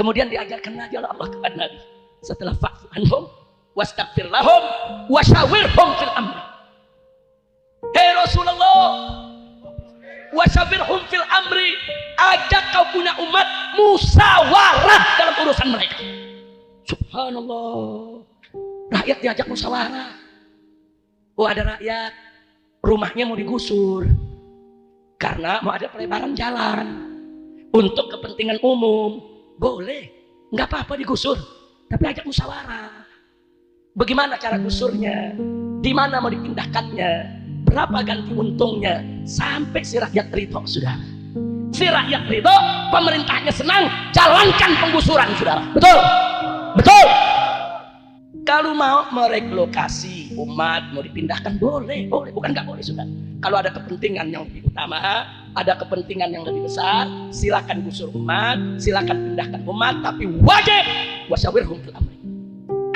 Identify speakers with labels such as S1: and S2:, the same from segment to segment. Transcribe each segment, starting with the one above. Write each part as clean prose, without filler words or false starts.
S1: Kemudian diajarkan lagi oleh Allah kepada Nabi setelah fa'fu anhum wastaghfir lahum wasyawirhum fil amri. Hei Rasulullah, wasyawirhum fil amri, ajak kau punya umat musyawarah dalam urusan mereka. Subhanallah, rakyat diajak musyawarah. Oh, ada rakyat rumahnya mau digusur karena mau ada pelebaran jalan untuk kepentingan umum. Boleh, nggak apa-apa digusur, tapi ajak musyawarah. Bagaimana cara gusurnya? Di mana mau dipindahkannya? Berapa ganti untungnya? Sampai si rakyat ridho, saudara. Si rakyat ridho, pemerintahnya senang, jalankan penggusuran, saudara. Betul? Betul? Kalau mau merelokasi umat, mau dipindahkan, boleh. Bukan nggak boleh, saudara. Kalau ada kepentingan yang lebih utama, ada kepentingan yang lebih besar, silakan gusur umat, silakan pindahkan umat, tapi wajib wasyawirhum fil amri.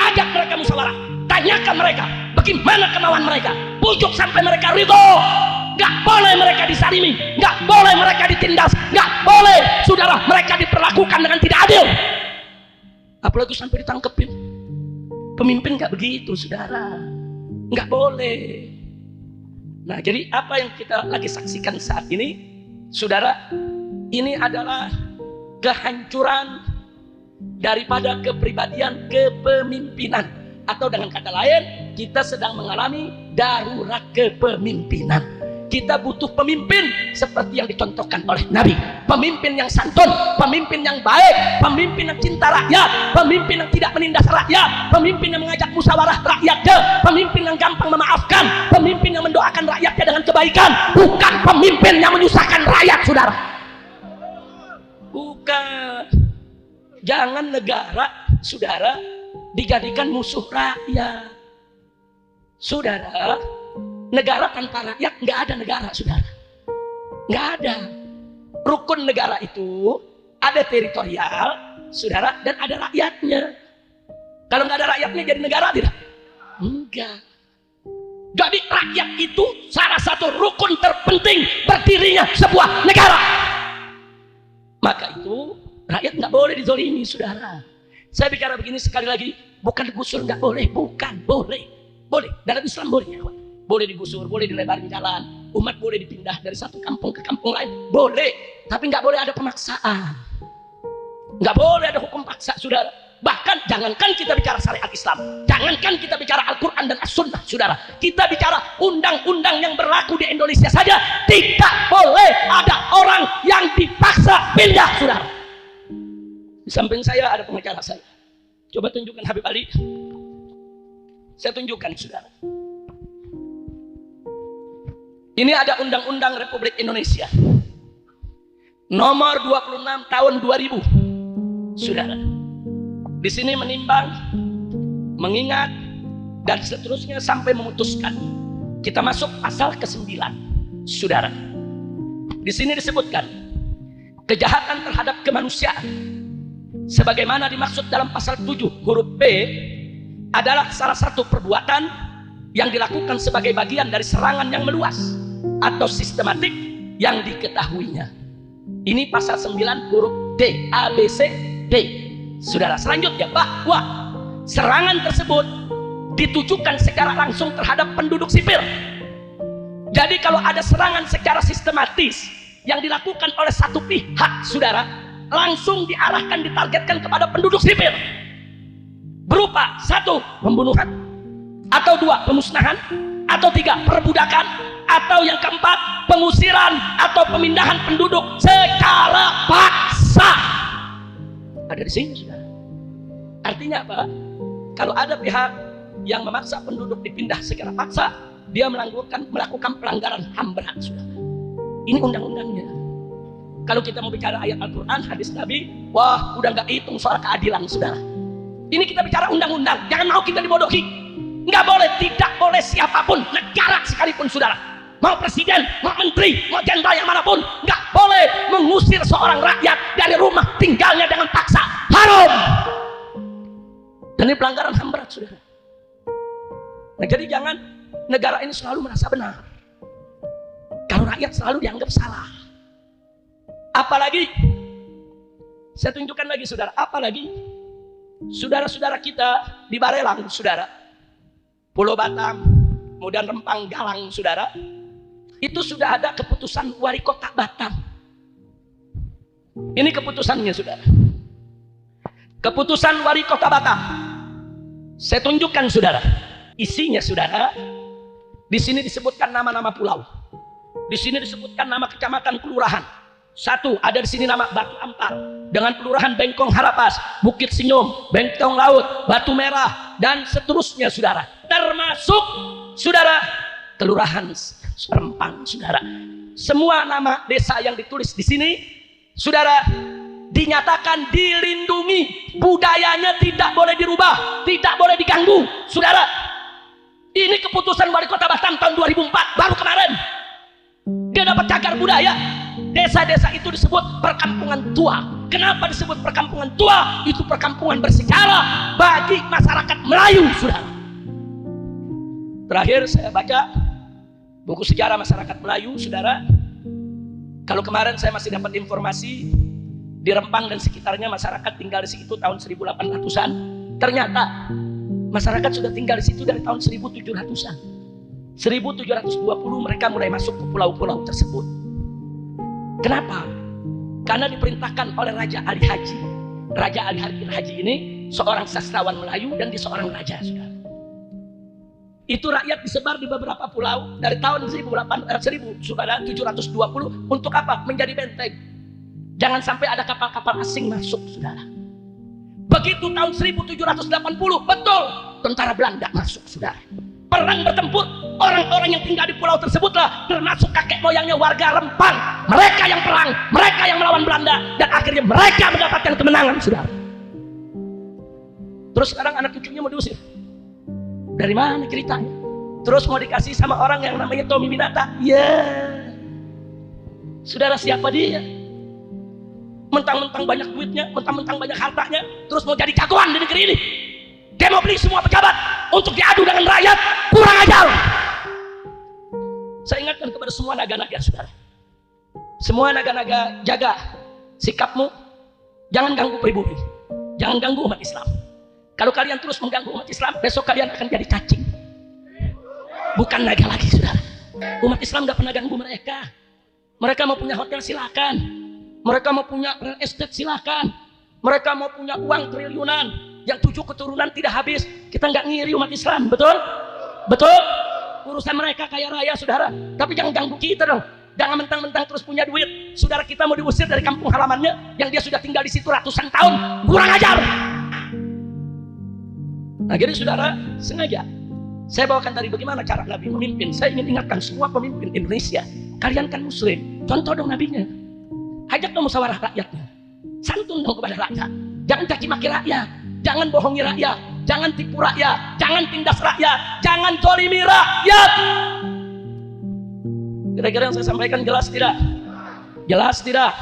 S1: Ajak mereka musyawarah, tanyakan mereka bagaimana kemauan mereka, pujuk sampai mereka ridho. Nggak boleh mereka disalimi, nggak boleh mereka ditindas, nggak boleh, saudara, mereka diperlakukan dengan tidak adil. Apalagi sampai ditangkepin. Pemimpin nggak begitu, saudara, nggak boleh. Nah, jadi apa yang kita lagi saksikan saat ini, saudara, ini adalah kehancuran daripada kepribadian kepemimpinan, atau dengan kata lain, kita sedang mengalami darurat kepemimpinan. Kita butuh pemimpin seperti yang dicontohkan oleh Nabi, pemimpin yang santun, pemimpin yang baik, pemimpin yang cinta rakyat, pemimpin yang tidak menindas rakyat, pemimpin yang mengajak musyawarah rakyatnya, pemimpin yang gampang memaafkan, pemimpin yang mendoakan rakyatnya dengan kebaikan, bukan pemimpin yang menyusahkan rakyat, saudara. Bukan. Jangan negara, saudara, dijadikan musuh rakyat. Saudara, negara tanpa rakyat nggak ada negara, saudara. Nggak ada. Rukun negara itu ada teritorial, saudara, dan ada rakyatnya. Kalau nggak ada rakyatnya jadi negara tidak? Enggak. Jadi rakyat itu salah satu rukun terpenting berdirinya sebuah negara. Maka itu rakyat nggak boleh dizolimi, saudara. Saya bicara begini sekali lagi, bukan digusur nggak boleh, bukan, boleh, dalam Islam boleh, ya, boleh digusur, boleh dilebarin jalan, umat boleh dipindah dari satu kampung ke kampung lain, boleh, tapi nggak boleh ada pemaksaan, nggak boleh ada hukum paksa, saudara. Bahkan jangankan kita bicara syariat Islam, jangankan kita bicara Al-Quran dan As-Sunnah, saudara, kita bicara undang-undang yang berlaku di Indonesia saja, tidak boleh ada orang yang dipaksa pindah, saudara. Di samping saya ada pengacara saya. Coba tunjukkan Habib Ali. Saya tunjukkan, saudara. Ini ada Undang-Undang Republik Indonesia nomor 26 tahun 2000, saudara. Di sini menimbang, mengingat, dan seterusnya sampai memutuskan. Kita masuk pasal ke-9, saudara. Di sini disebutkan kejahatan terhadap kemanusiaan sebagaimana dimaksud dalam pasal 7 huruf B adalah salah satu perbuatan yang dilakukan sebagai bagian dari serangan yang meluas atau sistematik yang diketahuinya. Ini pasal 9 huruf D, A, B, C, D. Saudara, selanjutnya bahwa serangan tersebut ditujukan secara langsung terhadap penduduk sipil. Jadi kalau ada serangan secara sistematis yang dilakukan oleh satu pihak, saudara, langsung diarahkan, ditargetkan kepada penduduk sipil, berupa 1, pembunuhan, atau 2, pemusnahan, atau 3, perbudakan, atau yang keempat, pengusiran atau pemindahan penduduk secara paksa. Ada di sini, saudara. Artinya apa? Kalau ada pihak yang memaksa penduduk dipindah secara paksa, dia melakukan pelanggaran HAM berat, saudara. Ini undang-undangnya. Kalau kita mau bicara ayat Al-Quran, hadis Nabi, wah, udah nggak hitung soal keadilan, saudara. Ini kita bicara undang-undang, jangan mau kita dibodohi. Nggak boleh, tidak boleh siapapun, negara sekalipun, saudara, mau presiden, mau menteri, mau jenderal yang manapun, nggak boleh mengusir seorang rakyat dari rumah tinggalnya dengan paksa. Haram. Dan ini pelanggaran HAM berat, saudara. Nah, jadi jangan negara ini selalu merasa benar kalau rakyat selalu dianggap salah. Apalagi Saya tunjukkan lagi saudara, apa lagi? Saudara-saudara kita di Barelang, saudara, Pulau Batam, kemudian Rempang, Galang, saudara, itu sudah ada keputusan wali kota Batam. Ini keputusannya, saudara. Keputusan wali kota Batam. Saya tunjukkan, saudara. Isinya, saudara, di sini disebutkan nama-nama pulau. Di sini disebutkan nama kecamatan, kelurahan. Satu, ada di sini nama Batu Ampar dengan kelurahan Bengkong Harapas, Bukit Sinyum, Bengkong Laut, Batu Merah, dan seterusnya, saudara. Termasuk, saudara, kelurahan Rempang, saudara. Semua nama desa yang ditulis di sini, saudara, dinyatakan dilindungi, budayanya tidak boleh dirubah, tidak boleh diganggu, saudara. Ini keputusan wali kota Batam tahun 2004, baru kemarin. Dia dapat cagar budaya. Desa-desa itu disebut perkampungan tua. Kenapa disebut perkampungan tua? Itu perkampungan bersejarah bagi masyarakat Melayu, saudara. Terakhir saya baca buku sejarah masyarakat Melayu, saudara. Kalau kemarin saya masih dapat informasi di Rempang dan sekitarnya masyarakat tinggal di situ tahun 1800-an. Ternyata masyarakat sudah tinggal di situ dari tahun 1700-an. 1720 mereka mulai masuk ke pulau-pulau tersebut. Kenapa? Karena diperintahkan oleh Raja Ali Haji. Raja Ali Haji ini seorang sastrawan Melayu dan dia seorang raja, saudara. Itu rakyat disebar di beberapa pulau dari tahun 1720 untuk apa? Menjadi benteng. Jangan sampai ada kapal-kapal asing masuk, saudara. Begitu tahun 1780, betul, tentara Belanda masuk, saudara. Perang bertempur, orang-orang yang tinggal di pulau tersebutlah termasuk kakek moyangnya warga Rempang. Mereka yang perang, mereka yang melawan Belanda, dan akhirnya mereka mendapatkan kemenangan, saudara. Terus sekarang anak cucunya mau diusir. Dari mana ceritanya? Terus mau dikasih sama orang yang namanya Tommy Minata. Ya, saudara, siapa dia? Mentang-mentang banyak duitnya, mentang-mentang banyak hartanya, terus mau jadi jagoan di negeri ini. Dia mau beli semua pejabat untuk diadu dengan rakyat. Kurang ajar. Saya ingatkan kepada semua naga-naga, saudara. Semua naga-naga, jaga sikapmu. Jangan ganggu pribumi, jangan ganggu umat Islam. Kalau kalian terus mengganggu umat Islam, besok kalian akan jadi cacing, bukan naga lagi, saudara. Umat Islam gak pernah ganggu mereka. Mereka mau punya hotel, silakan. Mereka mau punya real estate, silakan. Mereka mau punya uang triliunan yang 7 keturunan tidak habis. Kita nggak ngiri umat Islam, betul? Betul? Urusan mereka kaya raya, saudara. Tapi jangan ganggu kita dong. Jangan mentang-mentang terus punya duit. Saudara kita mau diusir dari kampung halamannya yang dia sudah tinggal di situ ratusan tahun. Kurang ajar. Nah, jadi saudara, sengaja saya bawakan tadi bagaimana cara Nabi memimpin. Saya ingin ingatkan semua pemimpin Indonesia. Kalian kan muslim, contoh dong nabinya. Ajak dong musyawarah rakyatnya. Santun dong kepada rakyat. Jangan caci maki rakyat. Jangan bohongi rakyat. Jangan tipu rakyat. Jangan tindas rakyat. Jangan zalimi rakyat. Kira-kira yang saya sampaikan jelas tidak? Jelas tidak?